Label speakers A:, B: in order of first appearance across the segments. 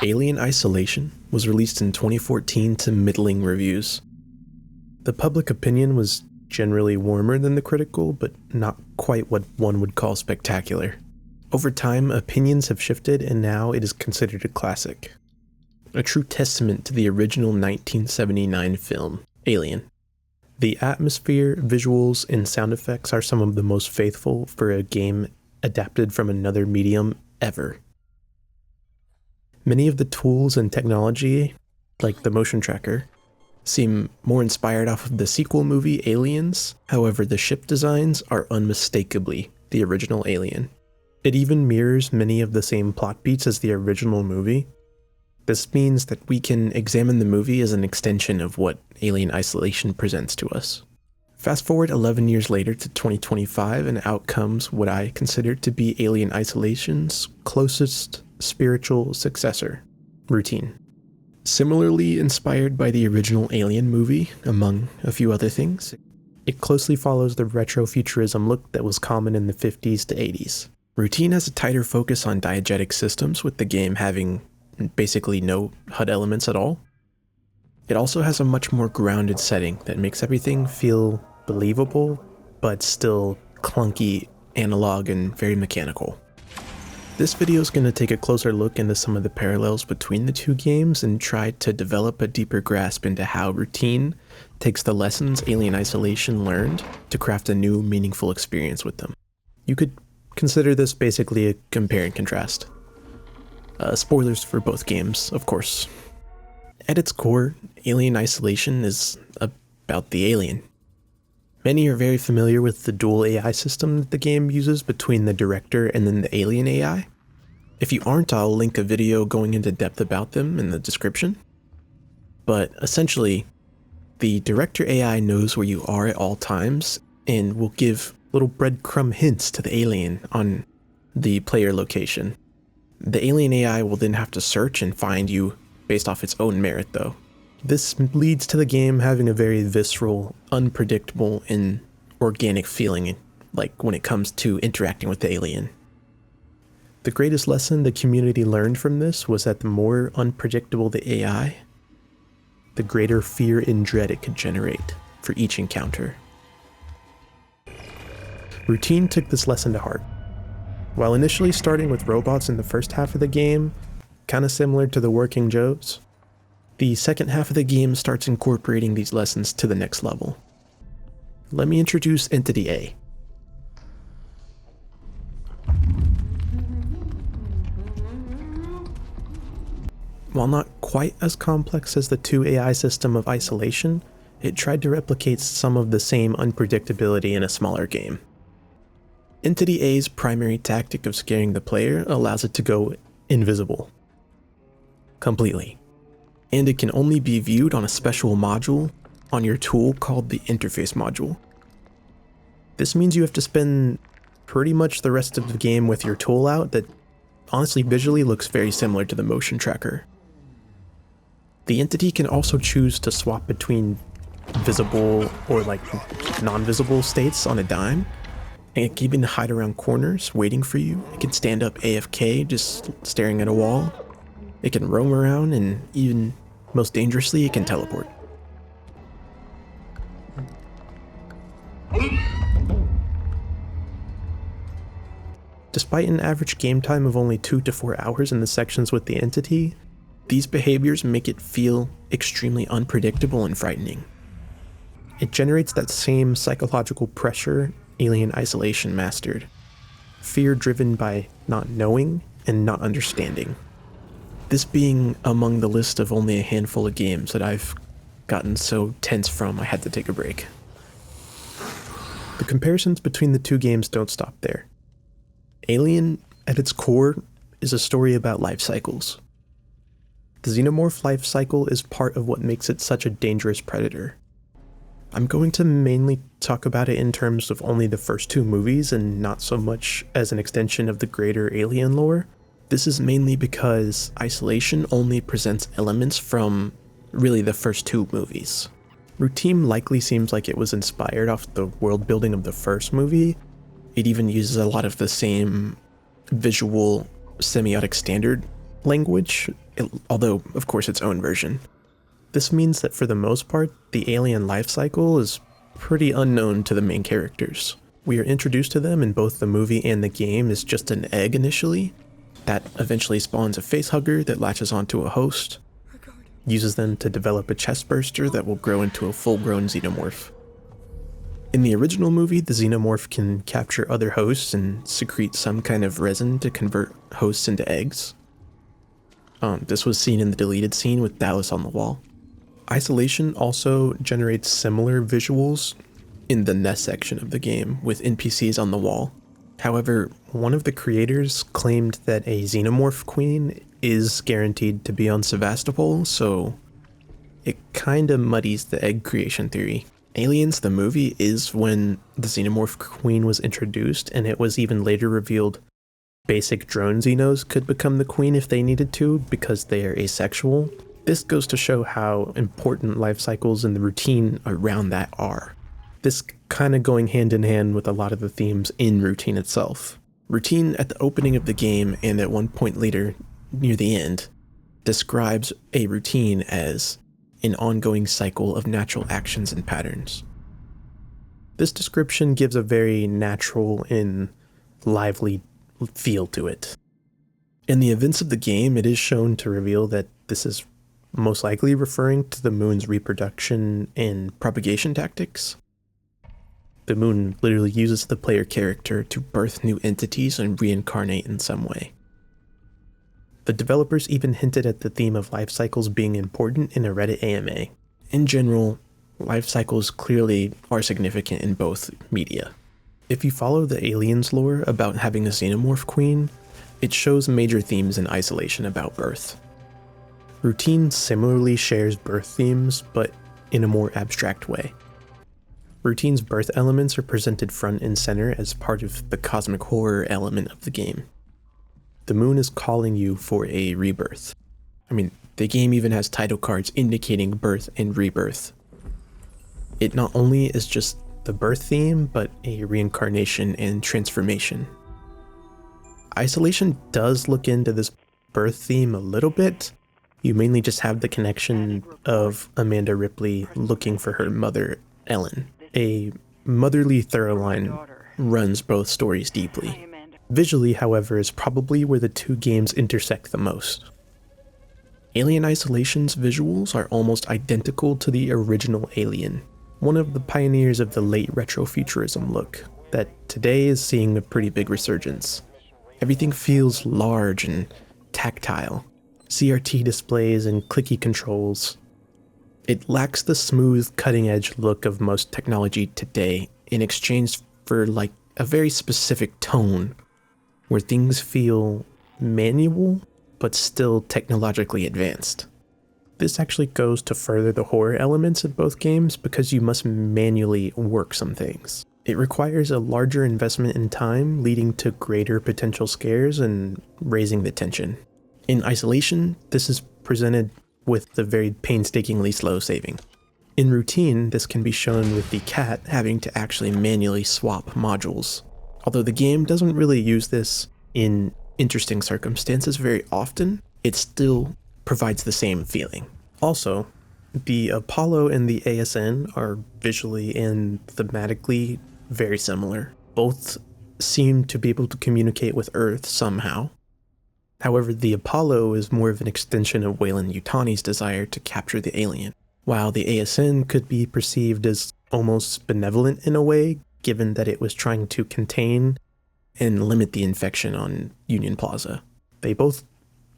A: Alien Isolation was released in 2014 to middling reviews. The public opinion was generally warmer than the critical, but not quite what one would call spectacular. Over time, opinions have shifted and now it is considered a classic. A true testament to the original 1979 film, Alien. The atmosphere, visuals, and sound effects are some of the most faithful for a game adapted from another medium ever. Many of the tools and technology, like the motion tracker, seem more inspired off of the sequel movie Aliens. However, the ship designs are unmistakably the original Alien. It even mirrors many of the same plot beats as the original movie. This means that we can examine the movie as an extension of what Alien Isolation presents to us. Fast forward 11 years later to 2025, and out comes what I consider to be Alien Isolation's closest spiritual successor, Routine. Similarly inspired by the original Alien movie, among a few other things, it closely follows the retrofuturism look that was common in the 50s to 80s. Routine has a tighter focus on diegetic systems, with the game having basically no HUD elements at all. It also has a much more grounded setting that makes everything feel believable, but still clunky, analog, and very mechanical. This video is going to take a closer look into some of the parallels between the two games and try to develop a deeper grasp into how Routine takes the lessons Alien Isolation learned to craft a new, meaningful experience with them. You could consider this basically a compare and contrast. Spoilers for both games, of course. At its core, Alien Isolation is about the alien. Many are very familiar with the dual AI system that the game uses between the director and then the alien AI. If you aren't, I'll link a video going into depth about them in the description. But essentially, the director AI knows where you are at all times and will give little breadcrumb hints to the alien on the player location. The alien AI will then have to search and find you based off its own merit, though. This leads to the game having a very visceral, unpredictable, and organic feeling, like when it comes to interacting with the alien. The greatest lesson the community learned from this was that the more unpredictable the AI, the greater fear and dread it could generate for each encounter. Routine took this lesson to heart. While initially starting with robots in the first half of the game, kinda similar to the Working Joes, the second half of the game starts incorporating these lessons to the next level. Let me introduce Entity A. While not quite as complex as the 2 AI system of Isolation, it tried to replicate some of the same unpredictability in a smaller game. Entity A's primary tactic of scaring the player allows it to go invisible. Completely. And it can only be viewed on a special module on your tool called the interface module. This means you have to spend pretty much the rest of the game with your tool out that honestly visually looks very similar to the motion tracker. The entity can also choose to swap between visible or non-visible states on a dime, and it can even hide around corners waiting for you. It can stand up AFK just staring at a wall. It can roam around, and even most dangerously, it can teleport. Despite an average game time of only 2 to 4 hours in the sections with the entity, these behaviors make it feel extremely unpredictable and frightening. It generates that same psychological pressure Alien Isolation mastered. Fear driven by not knowing and not understanding. This being among the list of only a handful of games that I've gotten so tense from I had to take a break. The comparisons between the two games don't stop there. Alien, at its core, is a story about life cycles. The xenomorph life cycle is part of what makes it such a dangerous predator. I'm going to mainly talk about it in terms of only the first 2 movies and not so much as an extension of the greater Alien lore. This is mainly because Isolation only presents elements from really the first 2 movies. Routine likely seems like it was inspired off the world building of the first movie. It even uses a lot of the same visual semiotic standard language, although of course its own version. This means that for the most part, the alien life cycle is pretty unknown to the main characters. We are introduced to them in both the movie and the game as just an egg initially, that eventually spawns a facehugger that latches onto a host, uses them to develop a chest burster that will grow into a full-grown xenomorph. In the original movie, the xenomorph can capture other hosts and secrete some kind of resin to convert hosts into eggs. This was seen in the deleted scene with Dallas on the wall. Isolation also generates similar visuals in the nest section of the game with NPCs on the wall. However, one of the creators claimed that a xenomorph queen is guaranteed to be on Sevastopol, so it kinda muddies the egg creation theory. Aliens, the movie, is when the xenomorph queen was introduced, and it was even later revealed basic drone xenos could become the queen if they needed to because they are asexual. This goes to show how important life cycles and the routine around that are. This kind of going hand in hand with a lot of the themes in Routine itself. Routine at the opening of the game and at one point later, near the end, describes a routine as an ongoing cycle of natural actions and patterns. This description gives a very natural and lively feel to it. In the events of the game, it is shown to reveal that this is most likely referring to the moon's reproduction and propagation tactics. The moon literally uses the player character to birth new entities and reincarnate in some way. The developers even hinted at the theme of life cycles being important in a Reddit AMA. In general, life cycles clearly are significant in both media. If you follow the Aliens lore about having a xenomorph queen, it shows major themes in Isolation about birth. Routine similarly shares birth themes, but in a more abstract way. Routine's birth elements are presented front and center as part of the cosmic horror element of the game. The moon is calling you for a rebirth. The game even has title cards indicating birth and rebirth. It not only is just the birth theme, but a reincarnation and transformation. Isolation does look into this birth theme a little bit. You mainly just have the connection of Amanda Ripley looking for her mother, Ellen. A motherly through line runs both stories deeply. Visually, however, is probably where the two games intersect the most. Alien Isolation's visuals are almost identical to the original Alien, one of the pioneers of the late retrofuturism look that today is seeing a pretty big resurgence. Everything feels large and tactile, CRT displays and clicky controls. It lacks the smooth, cutting-edge look of most technology today in exchange for a very specific tone where things feel manual but still technologically advanced. This actually goes to further the horror elements of both games because you must manually work some things. It requires a larger investment in time, leading to greater potential scares and raising the tension. In Isolation, this is presented with the very painstakingly slow saving. In Routine, this can be shown with the cat having to actually manually swap modules. Although the game doesn't really use this in interesting circumstances very often, it still provides the same feeling. Also, the Apollo and the ASN are visually and thematically very similar. Both seem to be able to communicate with Earth somehow. However, the Apollo is more of an extension of Weyland-Yutani's desire to capture the alien, while the ASN could be perceived as almost benevolent in a way, given that it was trying to contain and limit the infection on Union Plaza. They both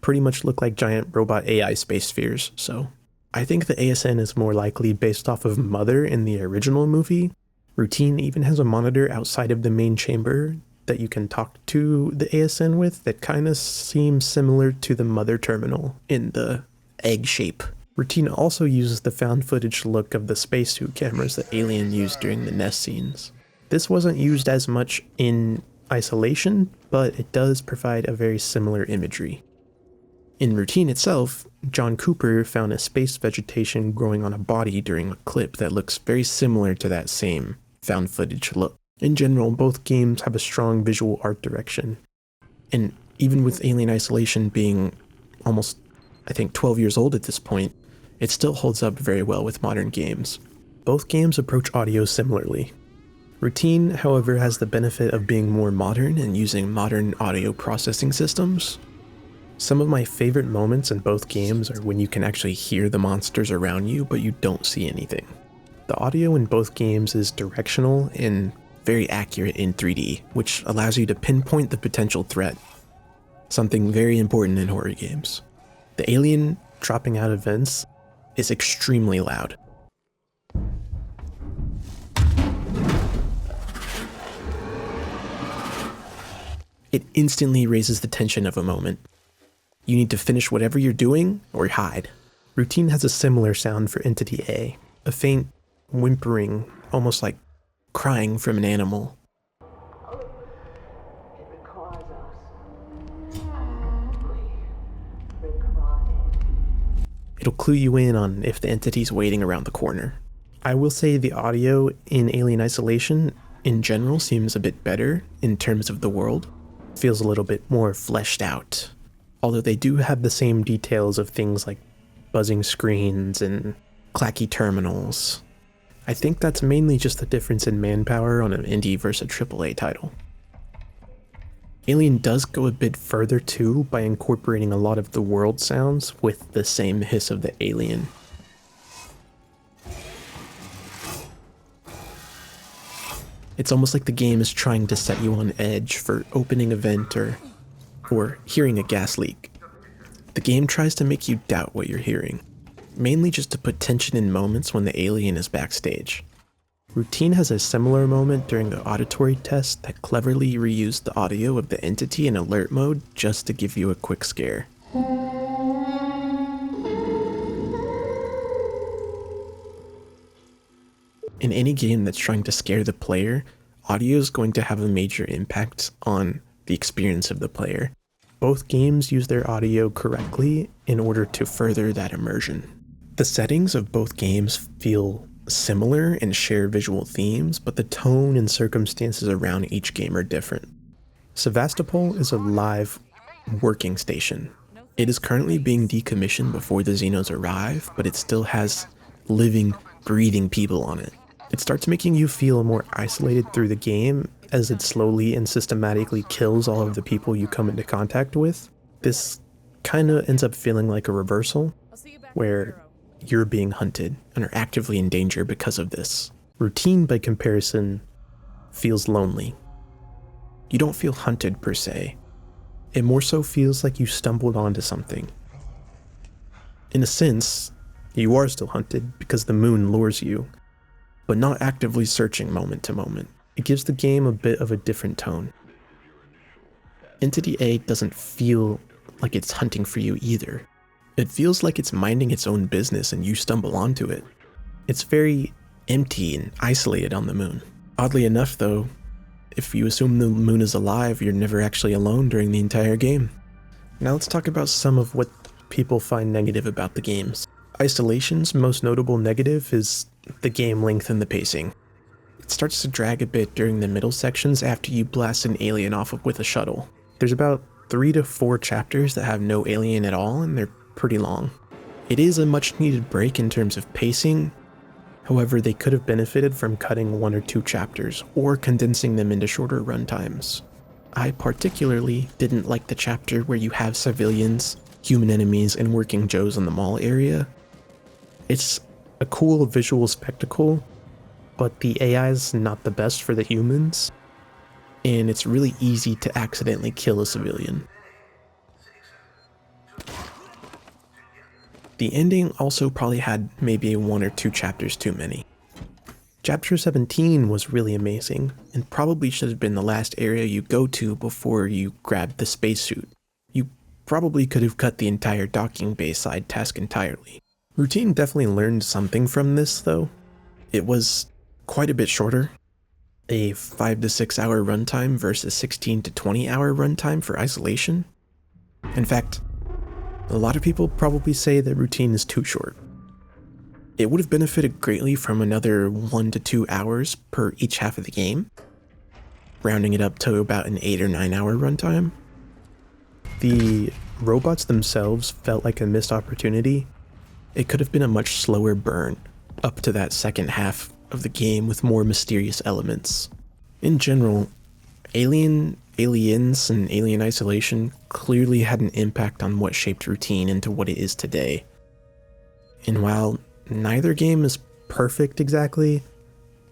A: pretty much look like giant robot AI space spheres, so I think the ASN is more likely based off of Mother in the original movie. Routine even has a monitor outside of the main chamber that you can talk to the ASN with that kind of seems similar to the Mother terminal in the egg shape. Routine also uses the found footage look of the spacesuit cameras that Alien used during the nest scenes. This wasn't used as much in Isolation, but it does provide a very similar imagery. In Routine itself, John Cooper found a space vegetation growing on a body during a clip that looks very similar to that same found footage look. In general, both games have a strong visual art direction, and even with Alien Isolation being almost, I think, 12 years old at this point, it still holds up very well with modern games. Both games approach audio similarly. Routine, however, has the benefit of being more modern and using modern audio processing systems. Some of my favorite moments in both games are when you can actually hear the monsters around you, but you don't see anything. The audio in both games is directional and very accurate in 3D, which allows you to pinpoint the potential threat, something very important in horror games. The alien dropping out of vents is extremely loud. It instantly raises the tension of a moment. You need to finish whatever you're doing or hide. Routine has a similar sound for Entity A, a faint whimpering, almost like crying from an animal. It'll clue you in on if the entity's waiting around the corner. I will say the audio in Alien Isolation in general seems a bit better in terms of the world. Feels a little bit more fleshed out. Although they do have the same details of things like buzzing screens and clacky terminals. I think that's mainly just the difference in manpower on an indie versus a AAA title. Alien does go a bit further too by incorporating a lot of the world sounds with the same hiss of the alien. It's almost like the game is trying to set you on edge for opening a vent or hearing a gas leak. The game tries to make you doubt what you're hearing, mainly just to put tension in moments when the alien is backstage. Routine has a similar moment during the auditory test that cleverly reused the audio of the entity in alert mode just to give you a quick scare. In any game that's trying to scare the player, audio is going to have a major impact on the experience of the player. Both games use their audio correctly in order to further that immersion. The settings of both games feel similar and share visual themes, but the tone and circumstances around each game are different. Sevastopol is a live working station. It is currently being decommissioned before the Xenos arrive, but it still has living, breathing people on it. It starts making you feel more isolated through the game as it slowly and systematically kills all of the people you come into contact with. This kind of ends up feeling like a reversal, where you're being hunted and are actively in danger because of this. Routine, by comparison, feels lonely. You don't feel hunted per se. It more so feels like you stumbled onto something. In a sense, you are still hunted because the moon lures you, but not actively searching moment to moment. It gives the game a bit of a different tone. Entity A doesn't feel like it's hunting for you either. It feels like it's minding its own business and you stumble onto it. It's very empty and isolated on the moon. Oddly enough though, if you assume the moon is alive, you're never actually alone during the entire game. Now let's talk about some of what people find negative about the games. Isolation's most notable negative is the game length and the pacing. It starts to drag a bit during the middle sections after you blast an alien off with a shuttle. There's about 3 to 4 chapters that have no alien at all, and they're pretty long. It is a much needed break in terms of pacing. However, they could have benefited from cutting 1 or 2 chapters or condensing them into shorter runtimes. I particularly didn't like the chapter where you have civilians, human enemies, and working Joes in the mall area. It's a cool visual spectacle, but the AI is not the best for the humans, and it's really easy to accidentally kill a civilian. The ending also probably had maybe 1 or 2 chapters too many. Chapter 17 was really amazing, and probably should have been the last area you go to before you grabbed the spacesuit. You probably could have cut the entire docking bay side task entirely. Routine definitely learned something from this though. It was quite a bit shorter. A 5 to 6 hour runtime versus 16 to 20 hour runtime for Isolation. In fact, a lot of people probably say that Routine is too short. It would have benefited greatly from another 1 to 2 hours per each half of the game, rounding it up to about an 8 or 9 hour runtime. The robots themselves felt like a missed opportunity, it could have been a much slower burn up to that second half of the game with more mysterious elements. In general, Aliens and Alien Isolation clearly had an impact on what shaped Routine into what it is today. And while neither game is perfect exactly,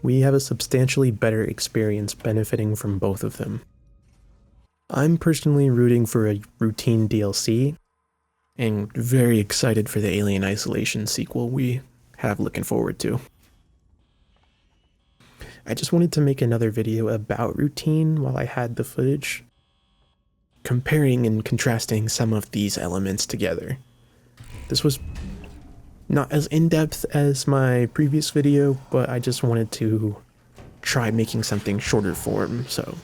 A: we have a substantially better experience benefiting from both of them. I'm personally rooting for a Routine DLC, and very excited for the Alien Isolation sequel we have looking forward to. I just wanted to make another video about Routine while I had the footage, comparing and contrasting some of these elements together. This was not as in-depth as my previous video, but I just wanted to try making something shorter form, so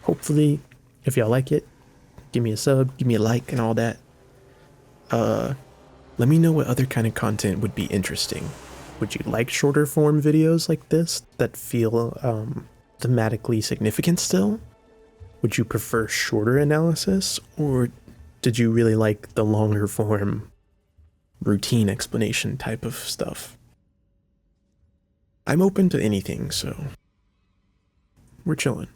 A: hopefully if y'all like it, give me a sub, give me a like and all that. Let me know what other kind of content would be interesting. Would you like shorter form videos like this that feel thematically significant still? Would you prefer shorter analysis, or did you really like the longer form routine explanation type of stuff? I'm open to anything, so we're chilling.